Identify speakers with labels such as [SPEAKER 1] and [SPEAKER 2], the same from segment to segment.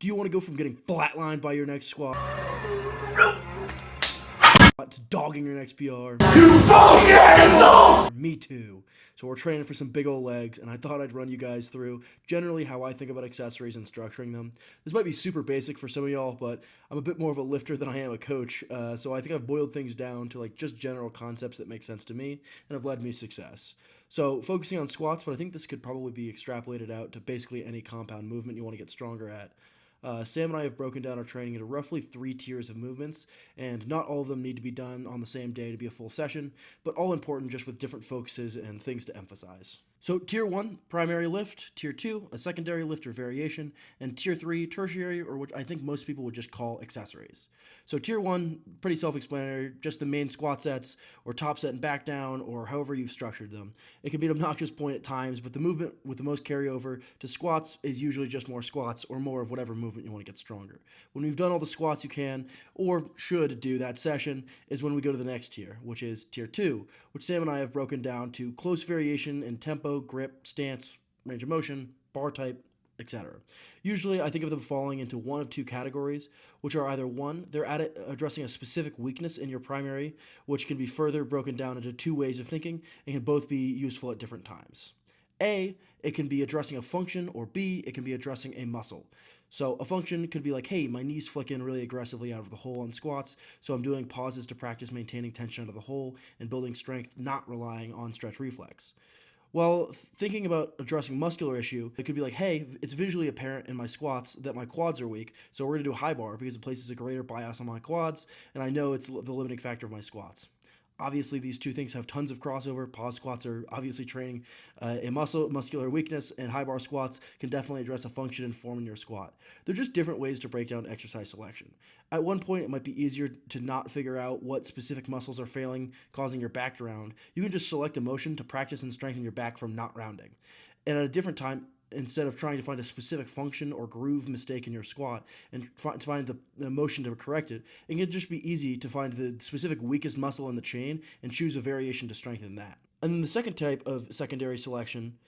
[SPEAKER 1] Do you want to go from getting flatlined by your next squat to dogging your next PR? You fucking asshole! Me too. So we're training for some big old legs, and I thought I'd run you guys through generally how I think about accessories and structuring them. This might be super basic for some of y'all, but I'm a bit more of a lifter than I am a coach, so I think I've boiled things down to like just general concepts that make sense to me and have led me success. So focusing on squats, but I think this could probably be extrapolated out to basically any compound movement you want to get stronger at. Sam and I have broken down our training into roughly 3 tiers of movements, and not all of them need to be done on the same day to be a full session, but all important just with different focuses and things to emphasize. So tier 1, primary lift, tier 2, a secondary lift or variation, and tier 3, tertiary, or what I think most people would just call accessories. So tier 1, pretty self-explanatory, just the main squat sets, or top set and back down, or however you've structured them. It can be an obnoxious point at times, but the movement with the most carryover to squats is usually just more squats, or more of whatever movement you want to get stronger. When we've done all the squats you can, or should do that session, is when we go to the next tier, which is tier 2, which Sam and I have broken down to close variation in tempo, grip, stance, range of motion, bar type, etc. Usually, I think of them falling into one of 2 categories, which are either one, they're addressing a specific weakness in your primary, which can be further broken down into 2 ways of thinking and can both be useful at different times. A, it can be addressing a function, or B, it can be addressing a muscle. So a function could be like, hey, my knees flick in really aggressively out of the hole on squats, so I'm doing pauses to practice maintaining tension out of the hole and building strength, not relying on stretch reflex. Well, thinking about addressing muscular issue, it could be like, hey, it's visually apparent in my squats that my quads are weak, so we're going to do a high bar because it places a greater bias on my quads, and I know it's the limiting factor of my squats. Obviously, these 2 things have tons of crossover. Pause squats are obviously training a muscular weakness, and high bar squats can definitely address a function and form in your squat. They're just different ways to break down exercise selection. At one point, it might be easier to not figure out what specific muscles are failing, causing your back to round. You can just select a motion to practice and strengthen your back from not rounding. And at a different time, instead of trying to find a specific function or groove mistake in your squat and to find the motion to correct it, it can just be easy to find the specific weakest muscle in the chain and choose a variation to strengthen that. And then the second type of secondary selection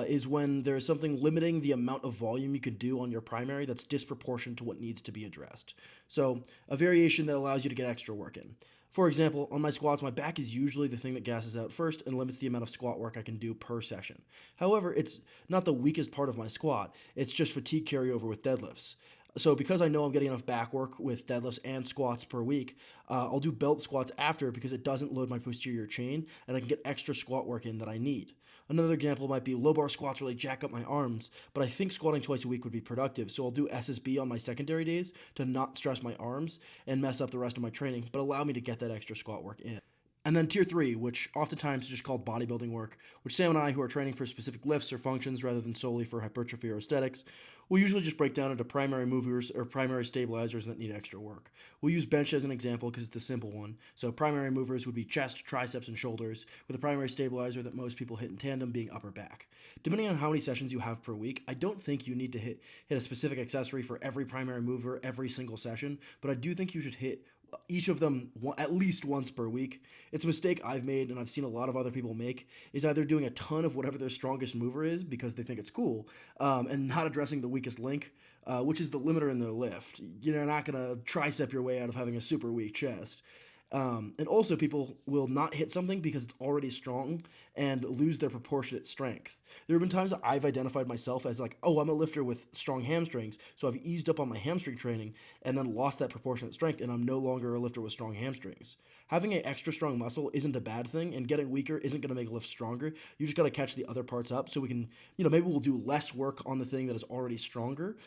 [SPEAKER 1] is when there is something limiting the amount of volume you could do on your primary that's disproportionate to what needs to be addressed. So a variation that allows you to get extra work in. For example, on my squats, my back is usually the thing that gasses out first and limits the amount of squat work I can do per session. However, it's not the weakest part of my squat, it's just fatigue carryover with deadlifts. So because I know I'm getting enough back work with deadlifts and squats per week, I'll do belt squats after because it doesn't load my posterior chain and I can get extra squat work in that I need. Another example might be low bar squats really jack up my arms, but I think squatting twice a week would be productive, so I'll do SSB on my secondary days to not stress my arms and mess up the rest of my training, but allow me to get that extra squat work in. And then tier 3, which oftentimes is just called bodybuilding work, which Sam and I, who are training for specific lifts or functions rather than solely for hypertrophy or aesthetics, will usually just break down into primary movers or primary stabilizers that need extra work. We'll use bench as an example because it's a simple one. So primary movers would be chest, triceps, and shoulders, with a primary stabilizer that most people hit in tandem being upper back. Depending on how many sessions you have per week, I don't think you need to hit a specific accessory for every primary mover every single session, but I do think you should hit each of them at least once per week. It's a mistake I've made and I've seen a lot of other people make, is either doing a ton of whatever their strongest mover is because they think it's cool, and not addressing the weakest link, which is the limiter in their lift. You're not going to tricep your way out of having a super weak chest. And also people will not hit something because it's already strong and lose their proportionate strength. There have been times that I've identified myself as like, oh, I'm a lifter with strong hamstrings, so I've eased up on my hamstring training and then lost that proportionate strength, and I'm no longer a lifter with strong hamstrings. Having an extra strong muscle isn't a bad thing, and getting weaker isn't going to make a lift stronger. You just got to catch the other parts up so we can, maybe we'll do less work on the thing that is already stronger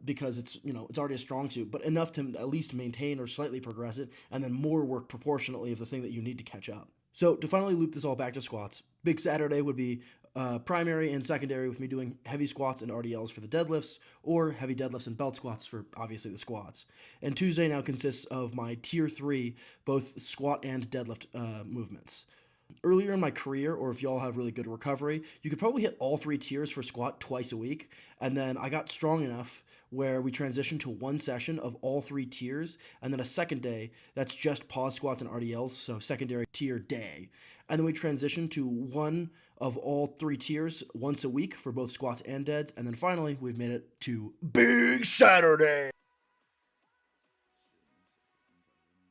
[SPEAKER 1] because it's already a strong suit, but enough to at least maintain or slightly progress it, and then more work proportionately of the thing that you need to catch up. So to finally loop this all back to squats, Big Saturday would be primary and secondary with me doing heavy squats and RDLs for the deadlifts, or heavy deadlifts and belt squats for obviously the squats. And Tuesday now consists of my tier 3, both squat and deadlift movements. Earlier in my career, or if y'all have really good recovery, you could probably hit all 3 tiers for squat twice a week. And then I got strong enough where we transitioned to one session of all 3 tiers, and then a second day that's just pause squats and RDLs, so secondary tier day. And then we transitioned to one of all 3 tiers once a week for both squats and deads. And then finally, we've made it to Big Saturday.